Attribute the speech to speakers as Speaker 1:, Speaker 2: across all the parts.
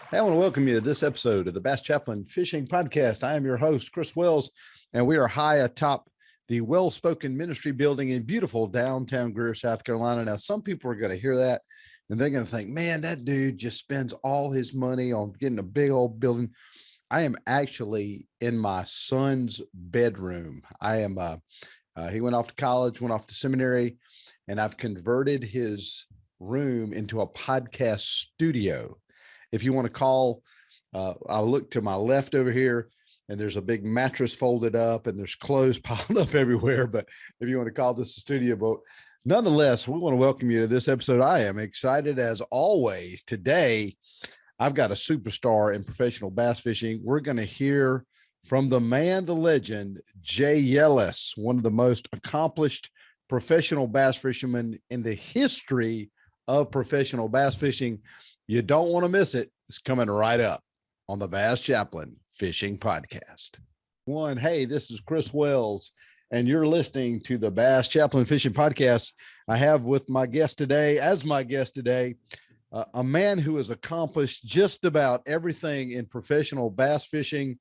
Speaker 1: Hey, I want to welcome you to this episode of the Bass Chaplain Fishing Podcast. I am your host, Chris Wells, and we are high atop the Well-Spoken Ministry building in beautiful downtown Greer, South Carolina. Now, some people are going to hear that, and they're going to think, man, that dude just spends all his money on getting a big old building. I am actually in my son's bedroom. He went off to college, went off to seminary, and I've converted his room into a podcast studio. If you want to call, I'll look to my left over here, and there's a big mattress folded up, and there's clothes piled up everywhere. But if you want to call this a studio, but nonetheless, we want to welcome you to this episode. I am excited as always. Today, I've got a superstar in professional bass fishing. We're going to hear from the man, the legend, Jay Yelas, one of the most accomplished professional bass fishermen in the history of professional bass fishing. You don't want to miss it. It's coming right up on the Bass Chaplain Fishing Podcast. Hey, this is Chris Wells, and you're listening to the Bass Chaplain Fishing Podcast. I have with my guest today, a man who has accomplished just about everything in professional bass fishing.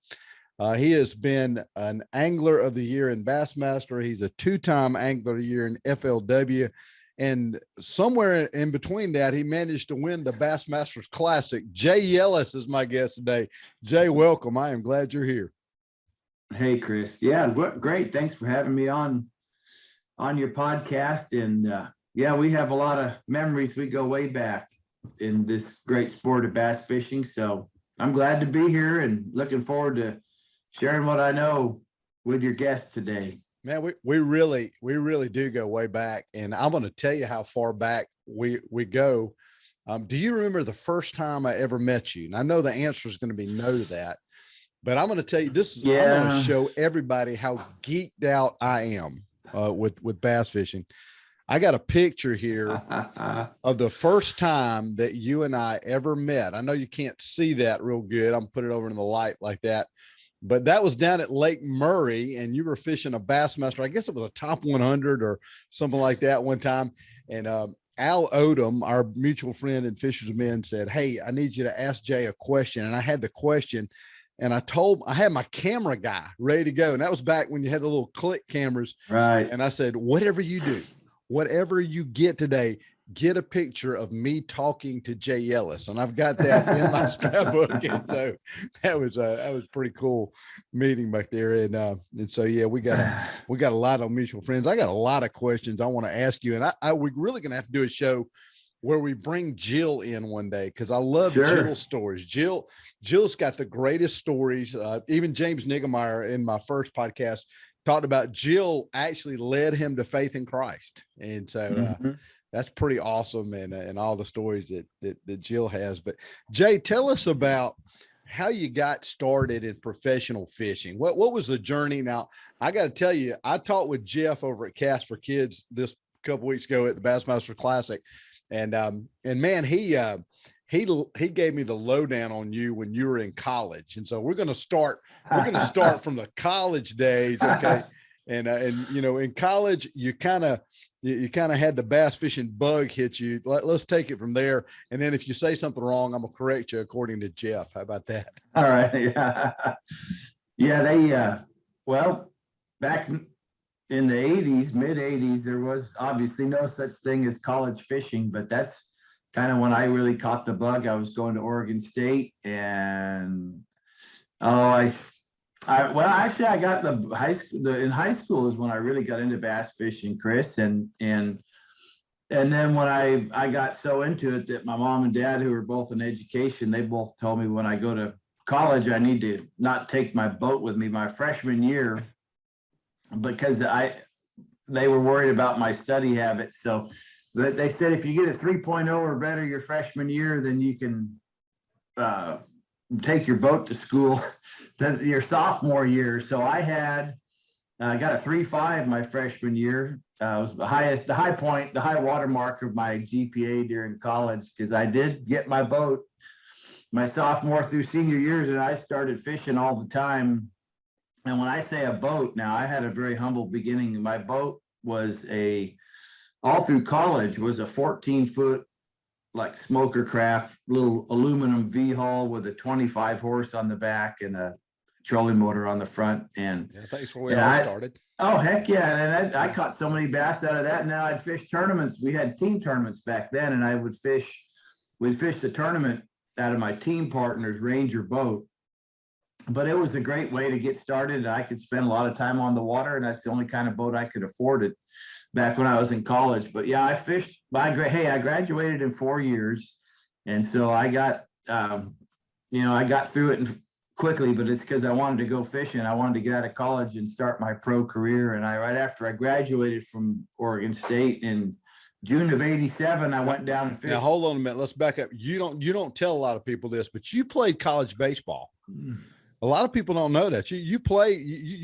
Speaker 1: He has been an Angler of the Year in Bassmaster. He's a two-time Angler of the Year in FLW. And somewhere in between that, he managed to win the Bassmasters Classic. Jay Yelas is my guest today. Jay, welcome. I am glad you're here.
Speaker 2: Hey, Chris. Yeah, great. Thanks for having me on your podcast. And we have a lot of memories. We go way back in this great sport of bass fishing. So I'm glad to be here and looking forward to sharing what I know with your guest today.
Speaker 1: Man, we really do go way back, and I'm going to tell you how far back we go. Do you remember the first time I ever met you? And I know the answer is going to be no to that, but I'm going to tell you this. I'm going to show everybody how geeked out I am with bass fishing. I got a picture here of the first time that you and I ever met. I know you can't see that real good. I'm put it over in the light like that. But that was down at Lake Murray, and you were fishing a Bassmaster. I guess it was a top 100 or something like that one time. And Al Odom, our mutual friend and Fishers Men, said, "Hey, I need you to ask Jay a question." And I had the question, and I had my camera guy ready to go. And that was back when you had the little click cameras.
Speaker 2: Right.
Speaker 1: And I said, whatever you do, whatever you get today, get a picture of me talking to Jay Yelas. And I've got that in my scrapbook. And so that was pretty cool meeting back there. And so, yeah, we got a lot of mutual friends. I got a lot of questions I want to ask you. And we're really going to have to do a show where we bring Jill in one day, because I love Jill's stories. Jill's got the greatest stories. Even James Niggemeyer in my first podcast talked about Jill actually led him to faith in Christ. And so, that's pretty awesome, and all the stories that Jill has. But Jay, tell us about how you got started in professional fishing. What was the journey? Now, I got to tell you, I talked with Jeff over at Cast for Kids this couple weeks ago at the Bassmaster Classic, and man, he gave me the lowdown on you when you were in college, and so we're going to start from the college days, okay? And you know, in college, you kind of had the bass fishing bug hit you. Let's take it from there. And then if you say something wrong, I'm gonna correct you according to Jeff. How about that?
Speaker 2: All right. Yeah. They back in the 80s, mid 80s, there was obviously no such thing as college fishing, but that's kind of when I really caught the bug. I was going to Oregon State, and I got in high school is when I really got into bass fishing, Chris. And then when I got so into it that my mom and dad, who were both in education, they both told me when I go to college, I need to not take my boat with me my freshman year, because they were worried about my study habits. So they said, if you get a 3.0 or better your freshman year, then you can take your boat to school your sophomore year. So I got a 3.5 my freshman year. It was the high watermark of my GPA during college, because I did get my boat my sophomore through senior years, and I started fishing all the time. And when I say a boat, now I had a very humble beginning. My boat was all through college was a 14-foot like smoker craft, little aluminum V hull with a 25 horse on the back and a trolling motor on the front. And
Speaker 1: yeah, that's where we all started.
Speaker 2: Oh, heck yeah. And I caught so many bass out of that. And then I'd fish tournaments. We had team tournaments back then, and we'd fish the tournament out of my team partner's Ranger boat. But it was a great way to get started. I could spend a lot of time on the water, and that's the only kind of boat I could afford it back when I was in college. But yeah, I fished. I graduated in 4 years. And so I got, I got through it quickly, but it's because I wanted to go fishing. I wanted to get out of college and start my pro career. And right after I graduated from Oregon State in June of '87, I went down and fished.
Speaker 1: Now hold on a minute. Let's back up. You don't tell a lot of people this, but you played college baseball. A lot of people don't know that you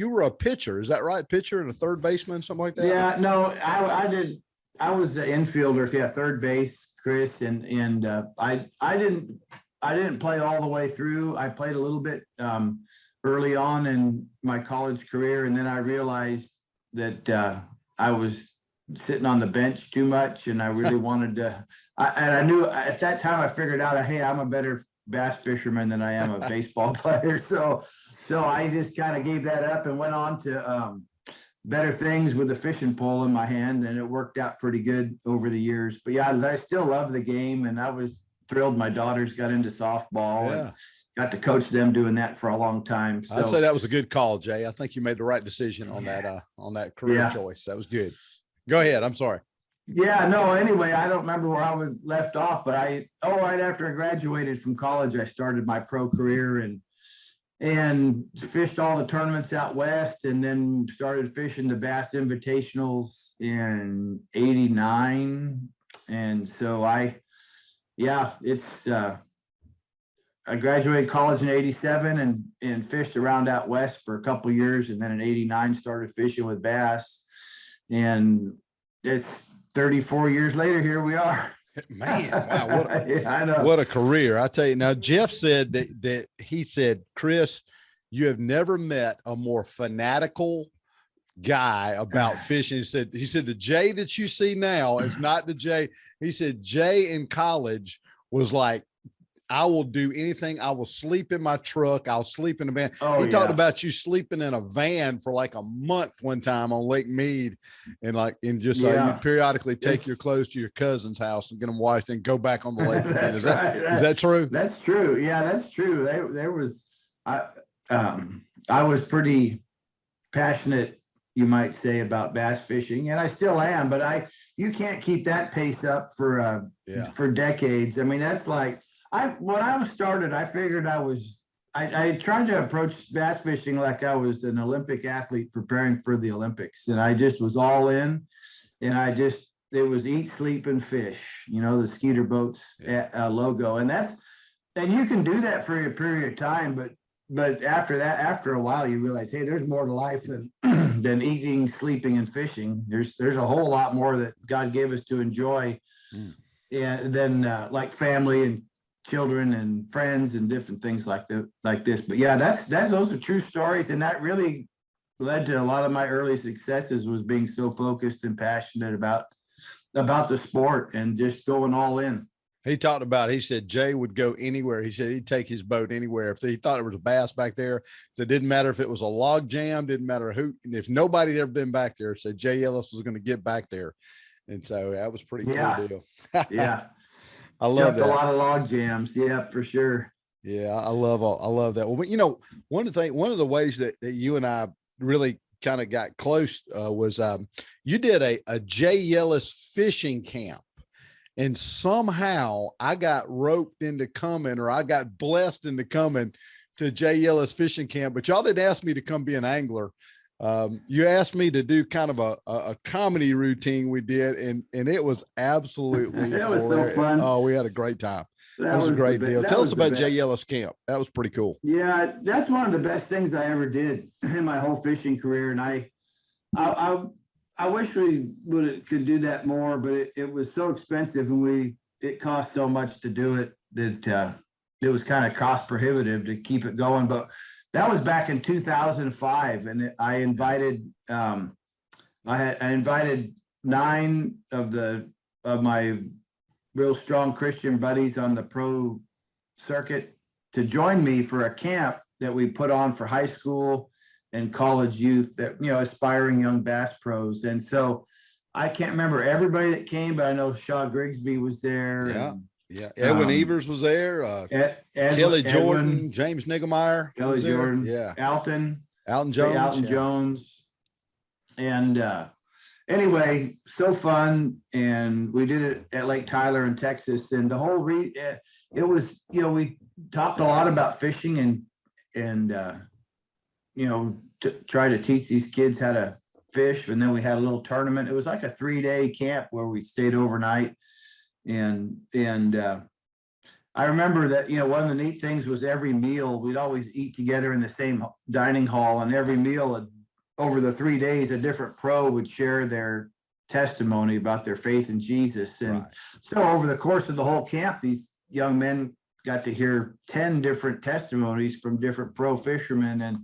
Speaker 1: were a pitcher. Is that right? Pitcher and a third baseman, something like that?
Speaker 2: Yeah, no, I did. I was the infielder. Yeah. Third base, Chris. And I didn't play all the way through. I played a little bit early on in my college career. And then I realized that I was sitting on the bench too much, and I really wanted to, I knew at that time I figured out, hey, I'm a better bass fisherman than I am a baseball player. So I just kind of gave that up and went on to better things with a fishing pole in my hand, and it worked out pretty good over the years. But yeah, I still love the game, and I was thrilled my daughters got into softball. Yeah. And got to coach them doing that for a long time. So
Speaker 1: I'd say that was a good call, Jay. I think you made the right decision on that career choice. That was good. Go ahead. I'm sorry.
Speaker 2: Yeah, no, anyway, I don't remember where I was left off, but right after I graduated from college, I started my pro career and fished all the tournaments out west, and then started fishing the Bass Invitationals in '89. And so I graduated college in '87 and fished around out west for a couple of years. And then in '89 started fishing with bass, and it's 34 years later, here we are.
Speaker 1: Man, wow, what a career. I tell you now, Jeff said that he said, Chris, you have never met a more fanatical guy about fishing. He said the Jay that you see now is not the Jay. He said Jay in college was like, I will do anything. I will sleep in my truck. I'll sleep in a van. He talked about you sleeping in a van for like a month one time on Lake Mead, and you periodically take your clothes to your cousin's house and get them washed and go back on the lake. Is that true?
Speaker 2: That's true. Yeah, that's true. I was pretty passionate, you might say, about bass fishing, and I still am, but you can't keep that pace up for decades. I mean, that's like, when I was started, I figured I tried to approach bass fishing like I was an Olympic athlete preparing for the Olympics. And I just was all in, and it was eat, sleep, and fish, the Skeeter Boats logo. And you can do that for a period of time, but after a while, you realize, hey, there's more to life than eating, sleeping, and fishing. There's a whole lot more that God gave us to enjoy, and then like family and children and friends and different things like this. But yeah, those are true stories, and that really led to a lot of my early successes, was being so focused and passionate about the sport and just going all in.
Speaker 1: He said Jay would go anywhere. He said he'd take his boat anywhere. If he thought there was a bass back there, it didn't matter if it was a log jam, didn't matter who, if nobody had ever been back there, said Jay Yelas was going to get back there. And so that was pretty cool deal.
Speaker 2: Yeah.
Speaker 1: I love that.
Speaker 2: A lot of log jams. Yeah, for sure.
Speaker 1: Yeah. I love that. Well, one of the ways that you and I really kind of got close was you did a Jay Yelas fishing camp. And somehow I got roped into coming, or I got blessed into coming to Jay Yelas fishing camp, but y'all didn't ask me to come be an angler. You asked me to do kind of a comedy routine we did, and it was absolutely
Speaker 2: it was so fun.
Speaker 1: Oh, we had a great time. That was a great deal. Tell us about Jay Yelas camp. That was pretty cool.
Speaker 2: Yeah, that's one of the best things I ever did in my whole fishing career. And I wish we could do that more, but it was so expensive, and it cost so much to do it that it was kind of cost prohibitive to keep it going. But that was back in 2005, and I invited 9 of my real strong Christian buddies on the pro circuit to join me for a camp that we put on for high school and college youth, that, you know, aspiring young bass pros. And so I can't remember everybody that came, but I know Shaw Grigsby was there.
Speaker 1: Yeah.
Speaker 2: And,
Speaker 1: Yeah. Edwin Evers was there. Kelly Jordan, James Niggemeyer.
Speaker 2: Kelly Jordan.
Speaker 1: Yeah.
Speaker 2: Alton
Speaker 1: Jones.
Speaker 2: Alton Jones. And anyway, so fun. And we did it at Lake Tyler in Texas. And the whole it was, you know, we talked a lot about fishing and you know, to try to teach these kids how to fish. And then we had a little tournament. It was like a 3-day camp where we stayed overnight. And I remember that, you know, one of the neat things was every meal, we'd always eat together in the same dining hall, and every meal over the 3 days, a different pro would share their testimony about their faith in Jesus. And so over the course of the whole camp, these young men got to hear 10 different testimonies from different pro fishermen. And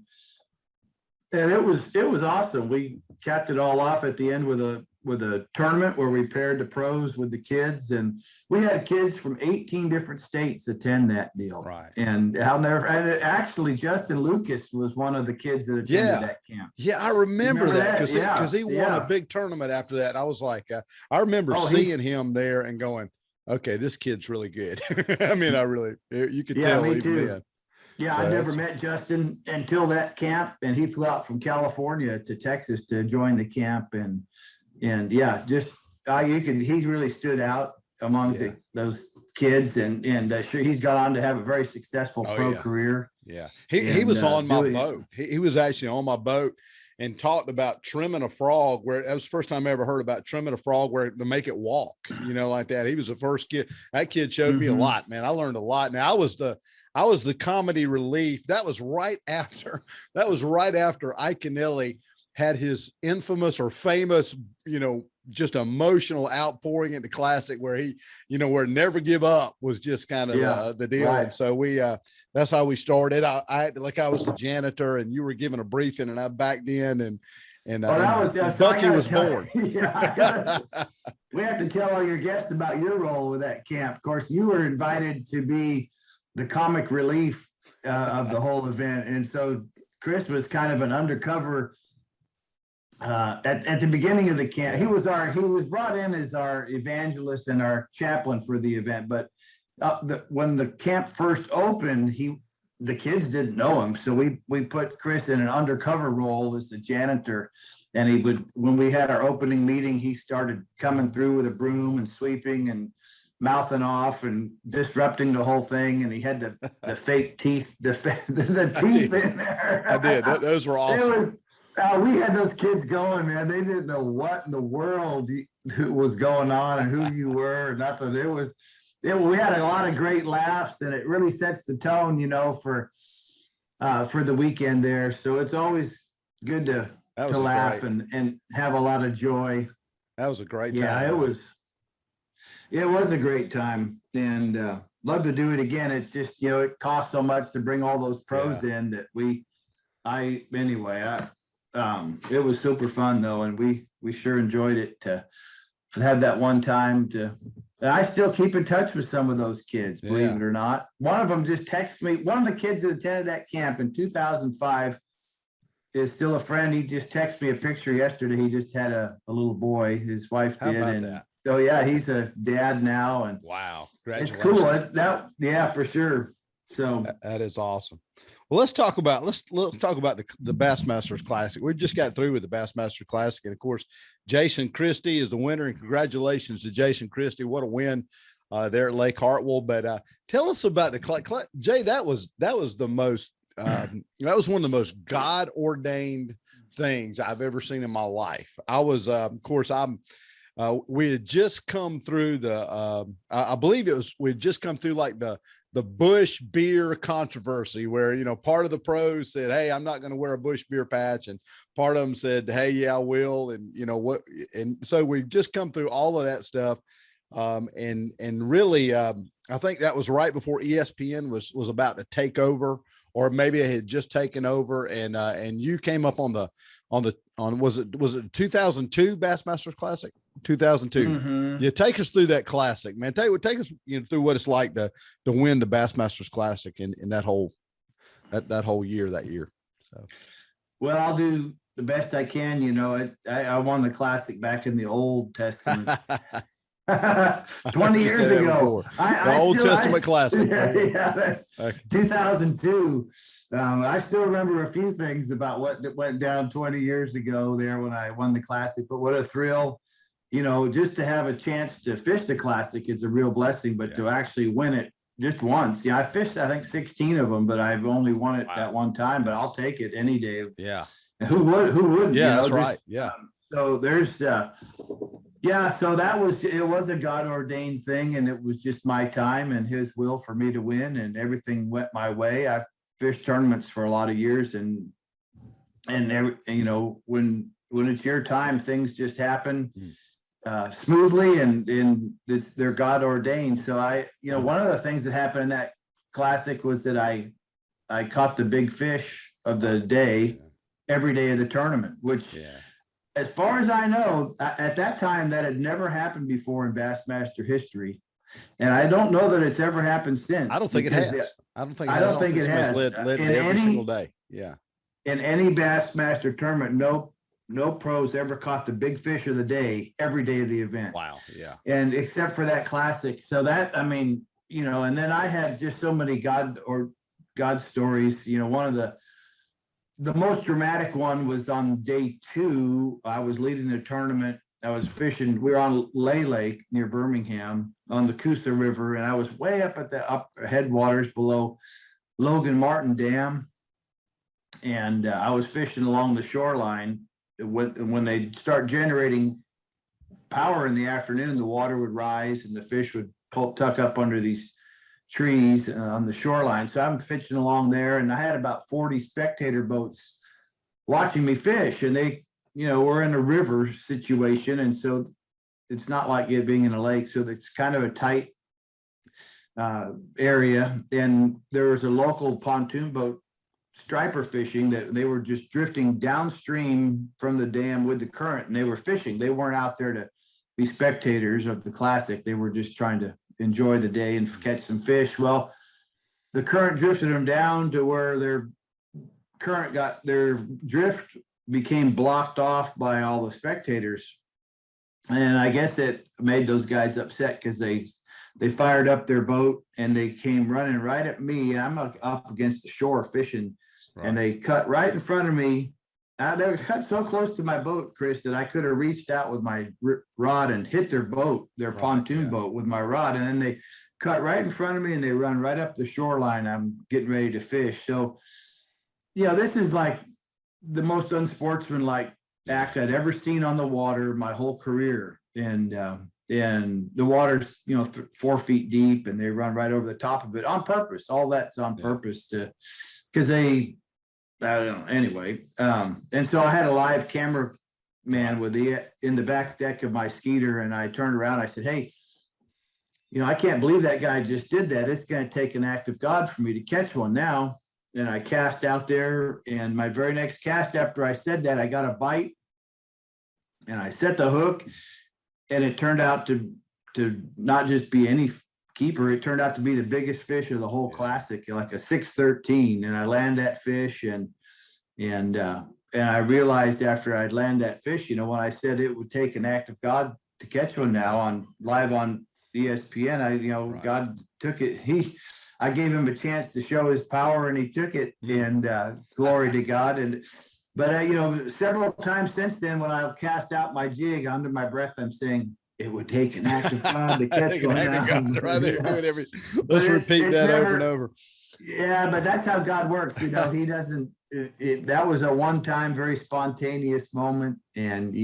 Speaker 2: it was awesome. We capped it all off at the end with a tournament where we paired the pros with the kids, and we had kids from 18 different states attend that deal.
Speaker 1: Right.
Speaker 2: And actually Justin Lucas was one of the kids that attended that camp.
Speaker 1: Yeah, I remember that because he won a big tournament after that. I was like, I remember seeing him there and going, okay, this kid's really good. I mean, you could tell
Speaker 2: me
Speaker 1: even
Speaker 2: too.
Speaker 1: then.
Speaker 2: Yeah, so I never met Justin until that camp, and he flew out from California to Texas to join the camp. And yeah, just he really stood out among those kids, and sure, he's gone on to have a very successful pro career.
Speaker 1: Yeah, he was on my boat. He was actually on my boat and talked about trimming a frog, where that was the first time I ever heard about trimming a frog where to make it walk, you know, like that. He was the first kid. That kid showed me a lot, man. I learned a lot. Now I was the comedy relief. That was right after Ike Kennelly had his infamous or famous, you know, just emotional outpouring into Classic, where he, you know, where never give up was just kind of the deal. Right. And so that's how we started. I acted like I was the janitor and you were giving a briefing, and I backed in and Bucky was born.
Speaker 2: We have to tell all your guests about your role with that camp. Of course, you were invited to be the comic relief of the whole event. And so Chris was kind of an undercover at the beginning of the camp. He was brought in as our evangelist and our chaplain for the event. But when the camp first opened, the kids didn't know him. So we put Chris in an undercover role as the janitor. And when we had our opening meeting, he started coming through with a broom and sweeping and mouthing off and disrupting the whole thing. And he had the fake teeth, the teeth in there.
Speaker 1: I did. Those were awesome.
Speaker 2: We had those kids going, man. They didn't know what in the world was going on and who you were or nothing. We had a lot of great laughs, and it really sets the tone, you know, for the weekend there. So it's always good to laugh and have a lot of joy.
Speaker 1: That was a great time.
Speaker 2: Yeah, it was a great time, and love to do it again. It's just, you know, it costs so much to bring all those pros in that it was super fun though, and we sure enjoyed it to have that one time and I still keep in touch with some of those kids, believe it or not. One of them just texted me. One of the kids that attended that camp in 2005 is still a friend. He just texted me a picture yesterday. He just had a little boy. His wife did.
Speaker 1: How about that?
Speaker 2: So yeah, he's a dad now. And
Speaker 1: wow,
Speaker 2: it's cool. Yeah, for sure. So
Speaker 1: that is awesome. Well, let's talk about the Bassmasters Classic. We just got through with the Bassmaster Classic, and of course, Jason Christie is the winner. And congratulations to Jason Christie! What a win there at Lake Hartwell. But tell us about the Jay. That was the most. That was one of the most God ordained things I've ever seen in my life. I was, of course, we had just come through I believe we had just come through like the Bush beer controversy, where, you know, part of the pros said, hey, I'm not going to wear a Bush beer patch. And part of them said, hey, yeah, I will. And you know what? And so we've just come through all of that stuff. And really, I think that was right before ESPN was about to take over, or maybe it had just taken over. And you came up on was it 2002 Bassmasters Classic? 2002.
Speaker 2: Mhm.
Speaker 1: Yeah, take us through that classic, man. Take us through what it's like to win the Bassmasters Classic in that whole year that year. So.
Speaker 2: Well, I'll do the best I can. I won the Classic back in the Old Testament. 20 years ago.
Speaker 1: The Old Testament Classic.
Speaker 2: Yeah, that's okay. 2002. I still remember a few things about what went down 20 years ago there when I won the Classic, but what a thrill, just to have a chance to fish the Classic is a real blessing, but to actually win it just once. Yeah, I fished, I think 16 of them, but I've only won it that one time, but I'll take it any day.
Speaker 1: Yeah.
Speaker 2: Who wouldn't?
Speaker 1: Yeah, that's right. Yeah.
Speaker 2: So there's, so it was a God ordained thing, and it was just my time and his will for me to win, and everything went my way. I've fished tournaments for a lot of years, and when it's your time, things just happen smoothly, and they're God ordained. So one of the things that happened in that Classic was that I caught the big fish of the day every day of the tournament, which as far as I know, at that time, that had never happened before in Bassmaster history. And I don't know that it's ever happened since.
Speaker 1: I don't think it has. I don't think it has. Led every single day. Yeah.
Speaker 2: In any Bassmaster tournament, no pros ever caught the big fish of the day every day of the event.
Speaker 1: Wow. Yeah.
Speaker 2: And except for that Classic. So that, and then I had just so many God stories. One of the most dramatic one was on day 2. I was leading the tournament. I was fishing. We were on Lay Lake near Birmingham on the Coosa River, and I was way up at the headwaters below Logan Martin Dam. And I was fishing along the shoreline. When they start generating power in the afternoon, the water would rise and the fish would tuck up under these trees on the shoreline. So I'm fishing along there, and I had about 40 spectator boats watching me fish, and they, we're in a river situation. And so it's not like it being in a lake. So it's kind of a tight area. And there was a local pontoon boat striper fishing that they were just drifting downstream from the dam with the current, and they were fishing. They weren't out there to be spectators of the Classic. They were just trying to enjoy the day and catch some fish. Well, the current drifted them down to where their drift became blocked off by all the spectators. And I guess it made those guys upset because they fired up their boat and they came running right at me. And I'm up against the shore fishing, and they cut right in front of me. They were cut so close to my boat, Chris, that I could have reached out with my rod and hit their boat, pontoon boat with my rod. And then they cut right in front of me and they run right up the shoreline. I'm getting ready to fish. So, this is like the most unsportsmanlike act I'd ever seen on the water my whole career. And the water's, 4 feet deep, and they run right over the top of it on purpose. All that's on purpose because I don't know. Anyway, and so I had a live camera man in the back deck of my Skeeter, and I turned around. I said, "Hey, I can't believe that guy just did that. It's going to take an act of God for me to catch one now." And I cast out there, and my very next cast after I said that, I got a bite, and I set the hook, and it turned out to not just be any keeper. It turned out to be the biggest fish of the whole Classic, like a 613. And I land that fish, and I realized after I'd land that fish, when I said it would take an act of God to catch one now live on ESPN, God took it. I gave him a chance to show his power, and he took it, and glory to God. But several times since then, when I cast out my jig under my breath, I'm saying, it would take an act of God to catch one.
Speaker 1: Right there. Let's repeat that over and over.
Speaker 2: Yeah, but that's how God works. He doesn't. That was a one-time, very spontaneous moment, and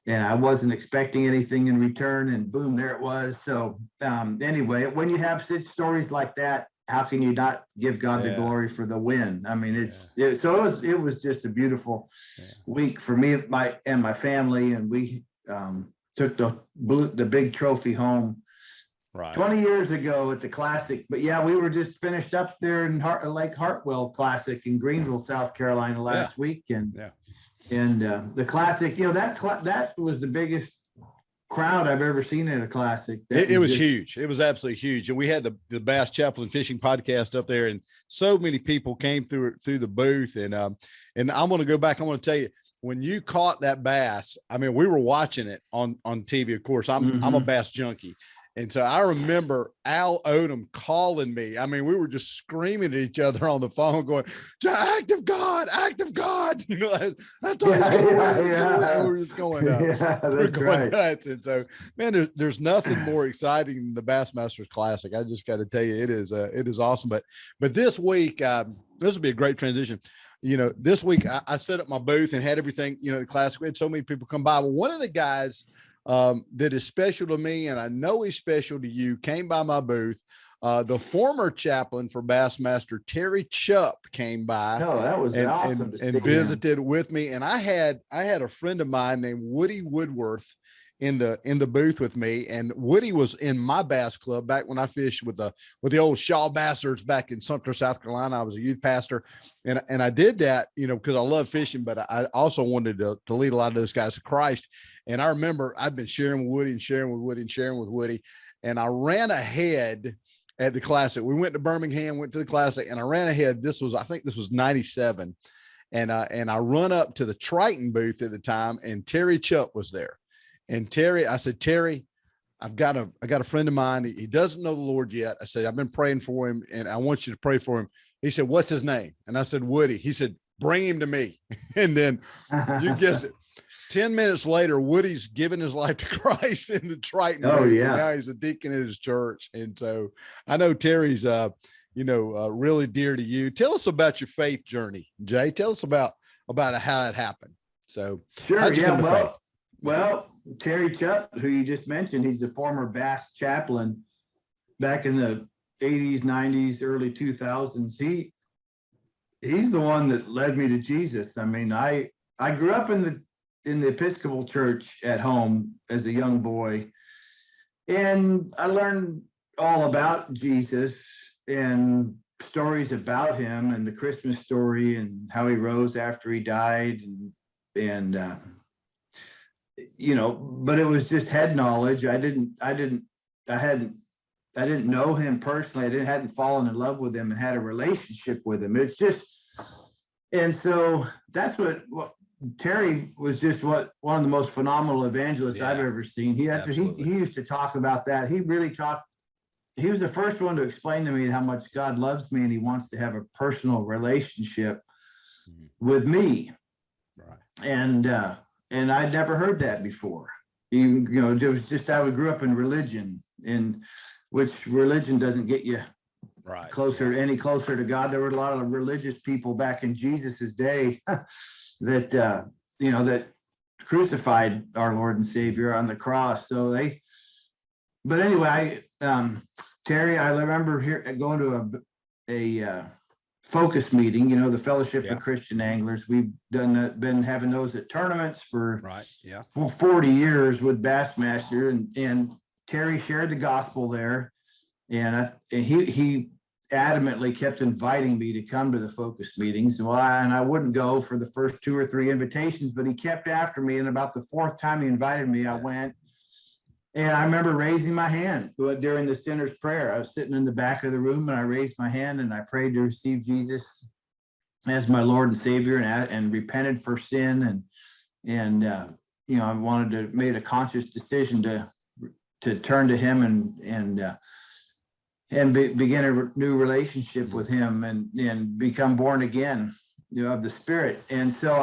Speaker 2: I wasn't expecting anything in return, and boom, there it was. So anyway, when you have such stories like that, how can you not give God the glory for the win? I mean, it was just a beautiful week for me and my family, and we took the big trophy home 20 years ago at the Classic. But we were just finished up there in Lake Hartwell Classic in Greenville, South Carolina last week. And And the Classic, that was the biggest crowd I've ever seen at a Classic.
Speaker 1: It was huge. It was absolutely huge. And we had the Bass Chaplain Fishing Podcast up there, and so many people came through the booth. And I'm going to go back. I want to tell you, when you caught that bass, I mean, we were watching it on TV. Of course, I'm a bass junkie. And so I remember Al Odom calling me. I mean, we were just screaming at each other on the phone, going, act of God, act of God. You know, that's all it's going to We're just going we're going nuts. And so, man, there's nothing more exciting than the Bassmasters Classic. I just got to tell you, it is awesome. But this week, this will be a great transition. You know, this week I set up my booth and had everything, the Classic. We had so many people come by. Well, one of the guys that is special to me, and I know he's special to you, came by my booth. The former chaplain for Bassmaster, Terry Chupp, came by.
Speaker 2: Oh, that was awesome
Speaker 1: and visited with me. And I had a friend of mine named Woody Woodworth in the booth with me, and Woody was in my bass club back when I fished with the old Shaw Bassers back in Sumter, South Carolina. I was a youth pastor, and I did that, because I love fishing, but I also wanted to lead a lot of those guys to Christ. And I remember I'd been sharing with Woody and sharing with Woody, and I ran ahead at the Classic. We went to Birmingham, went to the Classic, and I ran ahead. I think this was 97. And I run up to the Triton booth at the time, and Terry Chupp was there. And Terry, I said, Terry, I got a friend of mine. He doesn't know the Lord yet. I said, I've been praying for him, and I want you to pray for him. He said, what's his name? And I said, Woody. He said, bring him to me. And then you guess it. 10 minutes later, Woody's given his life to Christ in the Triton.
Speaker 2: Oh,
Speaker 1: booth.
Speaker 2: yeah.
Speaker 1: Now he's a deacon at his church. And so I know Terry's, really dear to you. Tell us about your faith journey, Jay. Tell us about how it happened. So
Speaker 2: sure.
Speaker 1: how'd you come to faith?
Speaker 2: Well, Terry Chupp, who you just mentioned, he's a former Bass chaplain back in the 80s, 90s, early 2000s. He's the one that led me to Jesus. I mean, I grew up in the Episcopal church at home as a young boy, and I learned all about Jesus and stories about him, and the Christmas story and how he rose after he died, but it was just head knowledge. I didn't know him personally. I hadn't fallen in love with him and had a relationship with him. It's just, and so that's what Terry was just one of the most phenomenal evangelists I've ever seen. He used to talk about that. He was the first one to explain to me how much God loves me and he wants to have a personal relationship with me. Right. And I'd never heard that before. It was just I grew up in religion, in which religion doesn't get you any closer to God. There were a lot of religious people back in Jesus's day that crucified our Lord and Savior on the cross. But anyway, Terry, I remember going to a focus meeting, the Fellowship of Christian Anglers. We've been having those at tournaments for 40 years with Bassmaster, and Terry shared the gospel there, and he adamantly kept inviting me to come to the focus meetings. And I wouldn't go for the first 2 or 3 invitations, but he kept after me, and about the 4th time he invited me, I went. And I remember raising my hand during the sinner's prayer. I was sitting in the back of the room, and I raised my hand and I prayed to receive Jesus as my Lord and Savior, and repented for sin. And I made a conscious decision to turn to him and begin a new relationship with him and become born again, of the Spirit. And so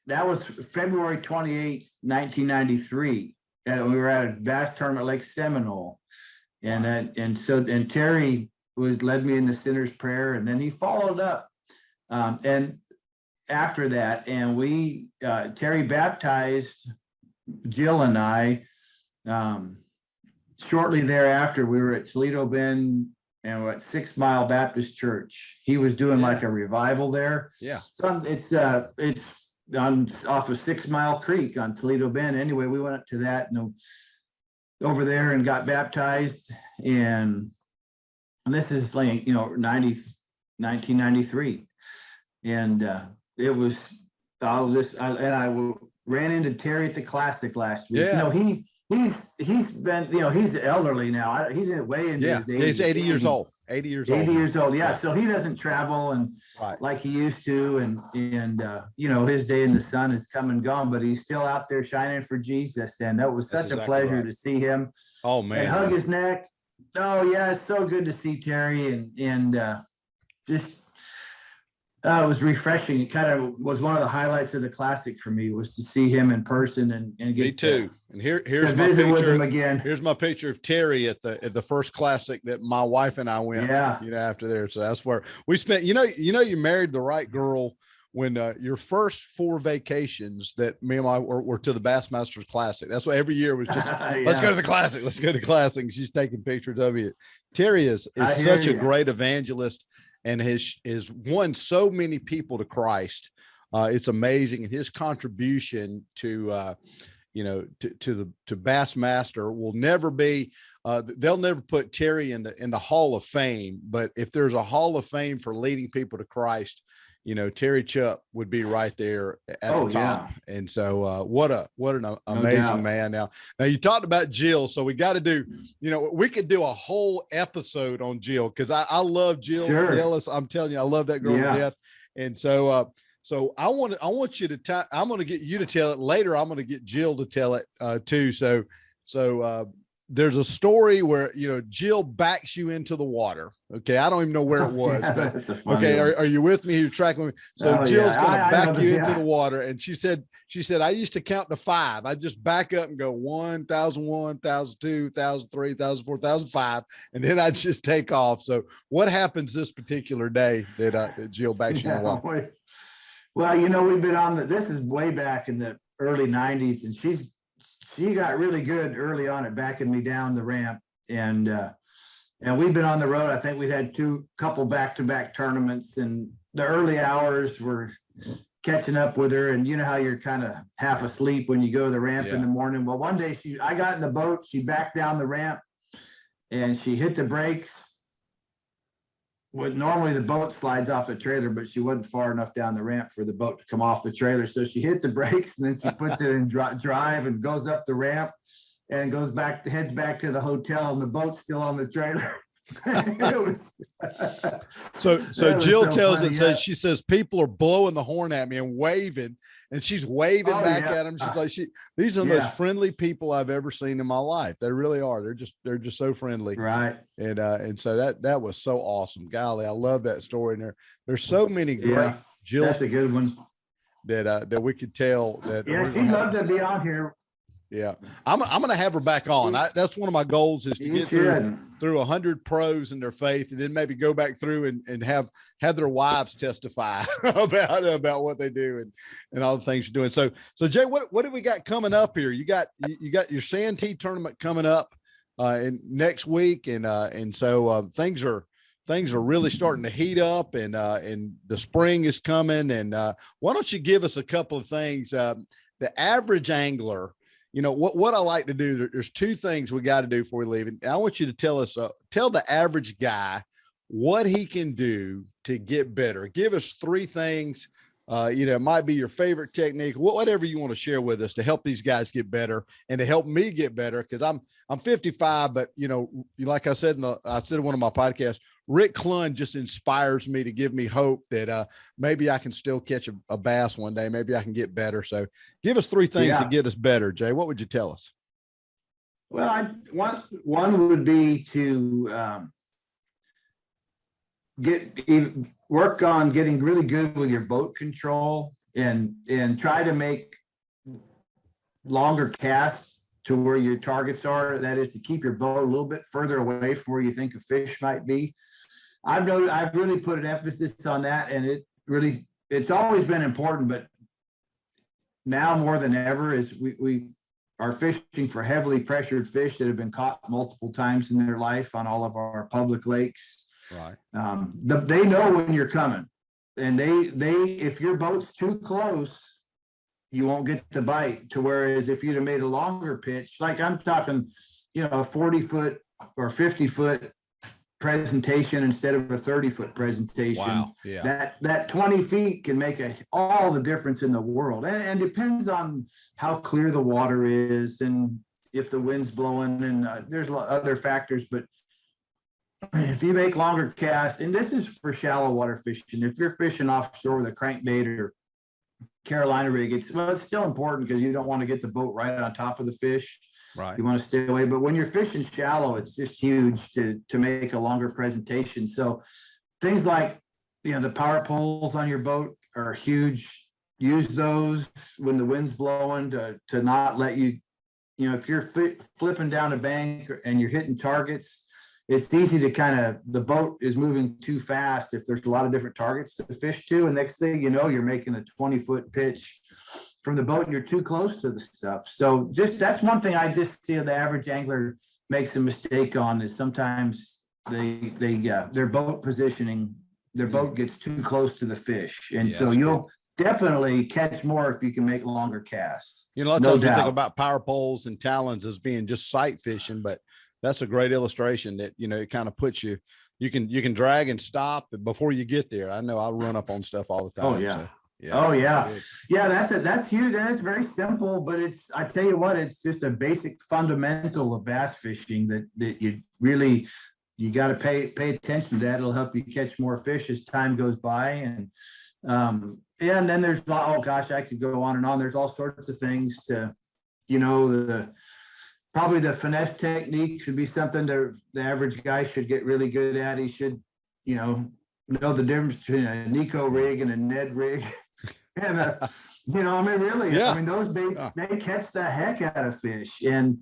Speaker 2: that was February 28th, 1993. And we were at a bass tournament, Lake Seminole, and Terry led me in the sinner's prayer, and then he followed up, and after that, and Terry baptized Jill and I. Shortly thereafter, we were at Toledo Bend, and we're at 6 Mile Baptist Church. He was doing like a revival there. Yeah, so it's off of 6 Mile Creek on Toledo Bend. Anyway, we went up to that and over there and got baptized. And this is like, 1993. And it was I ran into Terry at the Classic last week.
Speaker 1: Yeah.
Speaker 2: He's been, he's elderly now. He's way into his 80s.
Speaker 1: He's 80 years old. 80 years old.
Speaker 2: 80 years old. Yeah. So he doesn't travel and
Speaker 1: right.
Speaker 2: like he used to. And his day in the sun is come and gone, but he's still out there shining for Jesus. And it was such a pleasure to see him.
Speaker 1: Oh, man.
Speaker 2: And hug his neck. Oh, yeah. It's so good to see Terry and just. It was refreshing. It kind of was one of the highlights of the Classic for me, was to see him in person and get
Speaker 1: me too. And here's my
Speaker 2: visit
Speaker 1: picture
Speaker 2: with him again.
Speaker 1: Here's my picture of Terry at the first Classic that my wife and I went.
Speaker 2: Yeah.
Speaker 1: After there. So that's where we spent. You married the right girl when your first 4 vacations that me and my were to the Bassmasters Classic. That's what every year was just let's go to the Classic. Let's go to the Classic. And she's taking pictures of you. Terry is such a great evangelist. And has won so many people to Christ. It's amazing. And his contribution to Bassmaster will never be, they'll never put Terry in the Hall of Fame, but if there's a Hall of Fame for leading people to Christ, Terry Chupp would be right there at the top. Yeah. And so what an amazing man. Now you talked about Jill, so we got to do, we could do a whole episode on Jill, because I love Jill Yelas. I'm telling you, I love that girl to death. And so I want you to I'm going to get you to tell it later. I'm going to get Jill to tell it too. So there's a story where, Jill backs you into the water. Okay. I don't even know where it was, but okay. Are you with me? You're tracking me. So Jill's going to back you into the water. And she said, I used to count to 5. I just back up and go 1,001, 1,002, 1,003, 1,004, 1,005. And then I just take off. So what happens this particular day that Jill backs you in the water?
Speaker 2: Well, we've been this is way back in the early 90s, and she got really good early on at backing me down the ramp. And we've been on the road. I think we've had couple back-to-back tournaments, and the early hours were catching up with her. And you know how you're kind of half asleep when you go to the ramp in the morning. Well, one day I got in the boat, she backed down the ramp and she hit the brakes. Normally the boat slides off the trailer, but she wasn't far enough down the ramp for the boat to come off the trailer. So she hit the brakes, and then she puts it in drive and goes up the ramp and heads back to the hotel, and the boat's still on the trailer.
Speaker 1: So Jill tells it, says, she says, people are blowing the horn at me and waving, and she's waving back at them. She's like, these are the most friendly people I've ever seen in my life. They really are. They're just so friendly.
Speaker 2: Right.
Speaker 1: And so that was so awesome. Golly, I love that story. And there's so many great Jill.
Speaker 2: That's a good one.
Speaker 1: That we could tell that.
Speaker 2: Yeah, she'd love to be on here.
Speaker 1: Yeah, I'm going to have her back on. That's one of my goals, is to get through 100 pros in their faith, and then maybe go back through and have their wives testify about what they do and all the things you're doing. So Jay, what do we got coming up here? You got your Santee tournament coming up in next week, and so things are really starting to heat up, and the spring is coming. And why don't you give us a couple of things? The average angler. What I like to do, there's 2 things we got to do before we leave. And I want you to tell the average guy what he can do to get better. Give us 3 things. It might be your favorite technique, whatever you want to share with us to help these guys get better and to help me get better. Cause I'm 55, but like I said, I said in one of my podcasts, Rick Clunn just inspires me to give me hope that maybe I can still catch a bass one day. Maybe I can get better. So give us 3 things to get us better. Jay, what would you tell us?
Speaker 2: Well, one would be to work on getting really good with your boat control, and try to make longer casts to where your targets are. That is to keep your boat a little bit further away from where you think a fish might be. I've really put an emphasis on that, and it's always been important, but now more than ever is we are fishing for heavily pressured fish that have been caught multiple times in their life on all of our public lakes.
Speaker 1: Right.
Speaker 2: They know when you're coming, and if your boat's too close, you won't get the bite. To whereas if you'd have made a longer pitch, like I'm talking, a 40-foot or 50-foot presentation instead of a 30-foot presentation.
Speaker 1: Wow. Yeah.
Speaker 2: That 20 feet can make all the difference in the world, and depends on how clear the water is and if the wind's blowing, and there's other factors. But if you make longer casts, and this is for shallow water fishing, if you're fishing offshore with a crankbait or Carolina rig, it's still important, because you don't want to get the boat right on top of the fish.
Speaker 1: Right.
Speaker 2: You want to stay away. But when you're fishing shallow, it's just huge to make a longer presentation. So things like, the power poles on your boat are huge. Use those when the wind's blowing to not let you, if you're flipping down a bank and you're hitting targets, it's easy to the boat is moving too fast if there's a lot of different targets to fish to. And next thing you know, you're making a 20-foot pitch from the boat and you're too close to the stuff. So that's one thing I just see the average angler makes a mistake on, is sometimes their boat positioning, their boat gets too close to the fish. And so you'll definitely catch more if you can make longer casts.
Speaker 1: A lot of times we think about power poles and talons as being just sight fishing, but that's a great illustration that, it kind of puts you can drag and stop before you get there. I know I run up on stuff all the time.
Speaker 2: Oh yeah.
Speaker 1: So, yeah.
Speaker 2: Oh yeah. Yeah. That's huge. And it's very simple, but I tell you what, it's just a basic fundamental of bass fishing that you got to pay attention to that. It'll help you catch more fish as time goes by. And then there's, oh gosh, I could go on and on. There's all sorts of things to, probably the finesse technique should be something that the average guy should get really good at. He should, know the difference between a Nico rig and a Ned rig. And, those baits, they catch the heck out of fish. And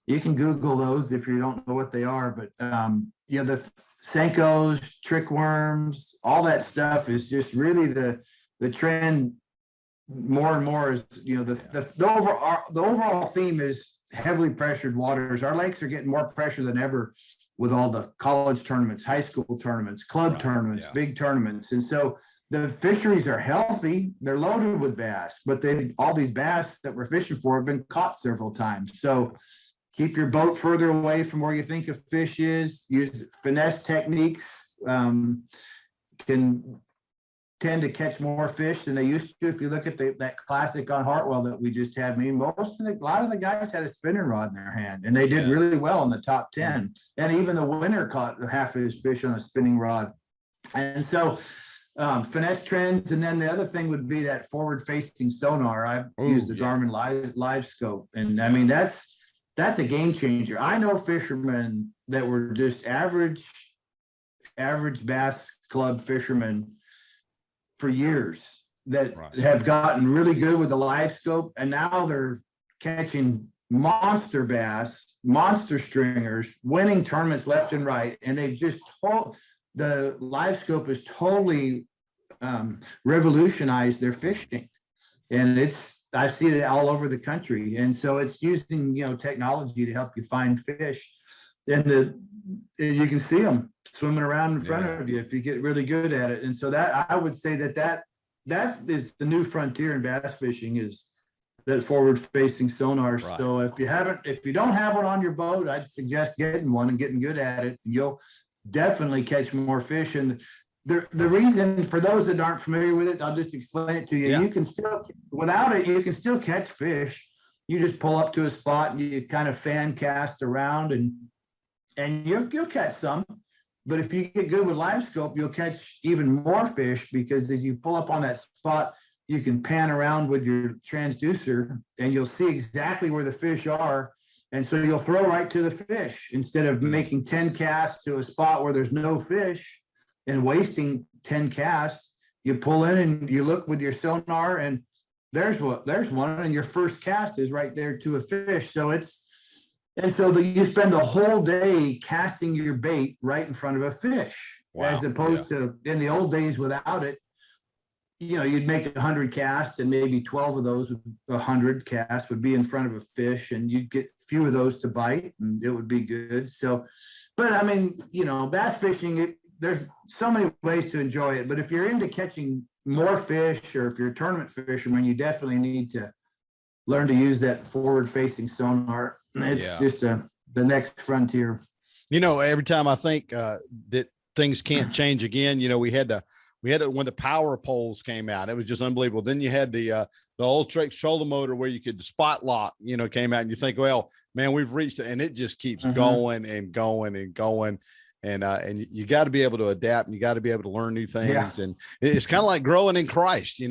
Speaker 2: you can Google those if you don't know what they are. But, the Senkos, trick worms, all that stuff is just really the trend more and more is, the overall theme is heavily pressured waters. Our lakes are getting more pressure than ever with all the college tournaments, high school tournaments, club tournaments, big tournaments. And so the fisheries are healthy. They're loaded with bass, but all these bass that we're fishing for have been caught several times. So keep your boat further away from where you think a fish is. Use finesse techniques. Can tend to catch more fish than they used to. If you look at that classic on Hartwell that we just had, a lot of the guys had a spinning rod in their hand, and they did really well in the top 10. And even the winner caught half of his fish on a spinning rod. And so finesse trends. And then the other thing would be that forward facing sonar. I've used the Garmin live scope. And that's a game changer. I know fishermen that were just average bass club fishermen for years that have gotten really good with the live scope, and now they're catching monster bass, monster stringers, winning tournaments left and right. And they've just the live scope has totally revolutionized their fishing. And I've seen it all over the country. And so it's using, technology to help you find fish. And you can see them swimming around in front of you if you get really good at it. And so that I would say that is the new frontier in bass fishing, is that forward facing sonar. Right. So if you don't have one on your boat, I'd suggest getting one and getting good at it. You'll definitely catch more fish. And the reason, for those that aren't familiar with it, I'll just explain it to you. You can still, without it, you can still catch fish. You just pull up to a spot and you kind of fan cast around and you'll catch some. But if you get good with live scope, you'll catch even more fish, because as you pull up on that spot, you can pan around with your transducer and you'll see exactly where the fish are. And so you'll throw right to the fish instead of making 10 casts to a spot where there's no fish and wasting 10 casts. You pull in and you look with your sonar, and there's one, and your first cast is right there to a fish. So you spend the whole day casting your bait right in front of a fish, as opposed to in the old days without it. You'd make 100 casts and maybe 12 of those, 100 casts would be in front of a fish, and you'd get a few of those to bite and it would be good. So, but bass fishing, there's so many ways to enjoy it. But if you're into catching more fish, or if you're a tournament fisherman, you definitely need to learn to use that forward facing sonar. It's just the next frontier.
Speaker 1: Every time I think that things can't change again, we had to when the power poles came out, it was just unbelievable. Then you had the Ultrex trolling motor where you could spot lock, came out, and you think, well, man, we've reached it, and it just keeps going and going and going. And you got to be able to adapt, and you got to be able to learn new things. Yeah. And it's kind of like growing in Christ. You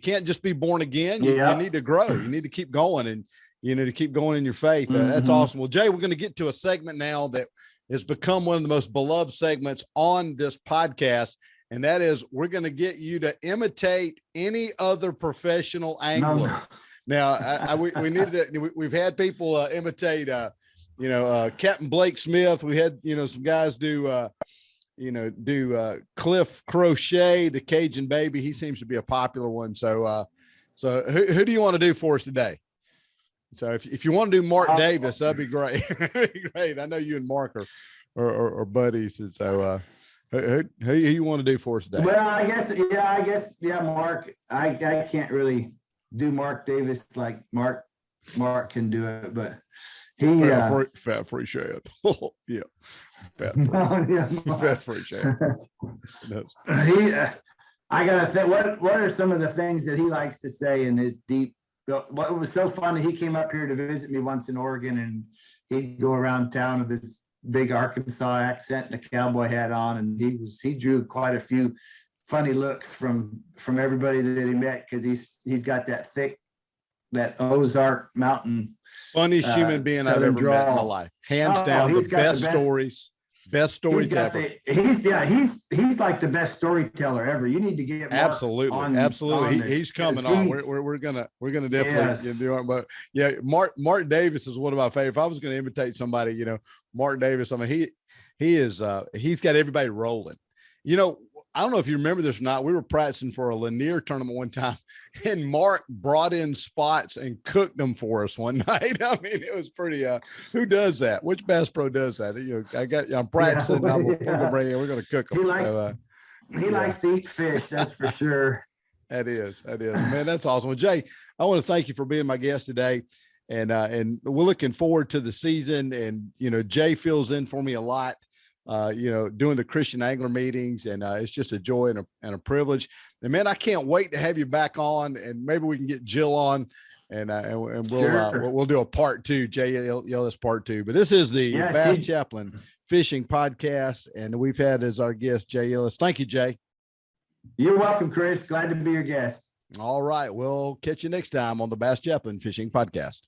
Speaker 1: can't just be born again. You need to grow. You need to keep going, and to keep going in your faith. That's awesome. Well, Jay, we're going to get to a segment now that has become one of the most beloved segments on this podcast. And that is, we're going to get you to imitate any other professional angler. No. Now, we needed it. We've had people imitate, Captain Blake Smith. We had, some guys do Cliff Crochet, the Cajun Baby. He seems to be a popular one. So who do you want to do for us today? So if you want to do Mark Davis, that'd be great. That'd be great. I know you and Mark are buddies. And so who you want to do for us today?
Speaker 2: Well, I guess, Mark. I can't really do Mark Davis like Mark can do it, but he
Speaker 1: fat free shad. Yeah. Fat free shad.
Speaker 2: I gotta say, what are some of the things that he likes to say in his deep? What was so funny, he came up here to visit me once in Oregon, and he'd go around town with this big Arkansas accent and a cowboy hat on, and he drew quite a few funny looks from everybody that he met, because he's got that Ozark Mountain.
Speaker 1: Funniest human being I've ever met in my life, hands down. The best stories ever. He's like the best storyteller ever. You need to get Mark absolutely. He's coming on. We're gonna definitely do it. But yeah, Mark Davis is one of my favorite. If I was going to imitate somebody, Mark Davis. I mean, he's got everybody rolling. I don't know if you remember this or not. We were practicing for a Lanier tournament one time, and Mark brought in spots and cooked them for us one night. I mean, it was pretty, who does that? Which Bass Pro does that? I'm practicing. We're going to cook them.
Speaker 2: He likes to eat fish. That's for sure.
Speaker 1: That is, man. That's awesome. Well, Jay, I want to thank you for being my guest today. And we're looking forward to the season, and, Jay fills in for me a lot. Doing the Christian Angler meetings, and it's just a joy and a privilege. And man, I can't wait to have you back on, and maybe we can get Jill on, and we'll do a part 2, Jay Yelas part 2. But this is the Bass Chaplain Fishing Podcast, and we've had as our guest Jay Yelas. Thank you, Jay.
Speaker 2: You're welcome, Chris. Glad to be your guest.
Speaker 1: All right, we'll catch you next time on the Bass Chaplain Fishing Podcast.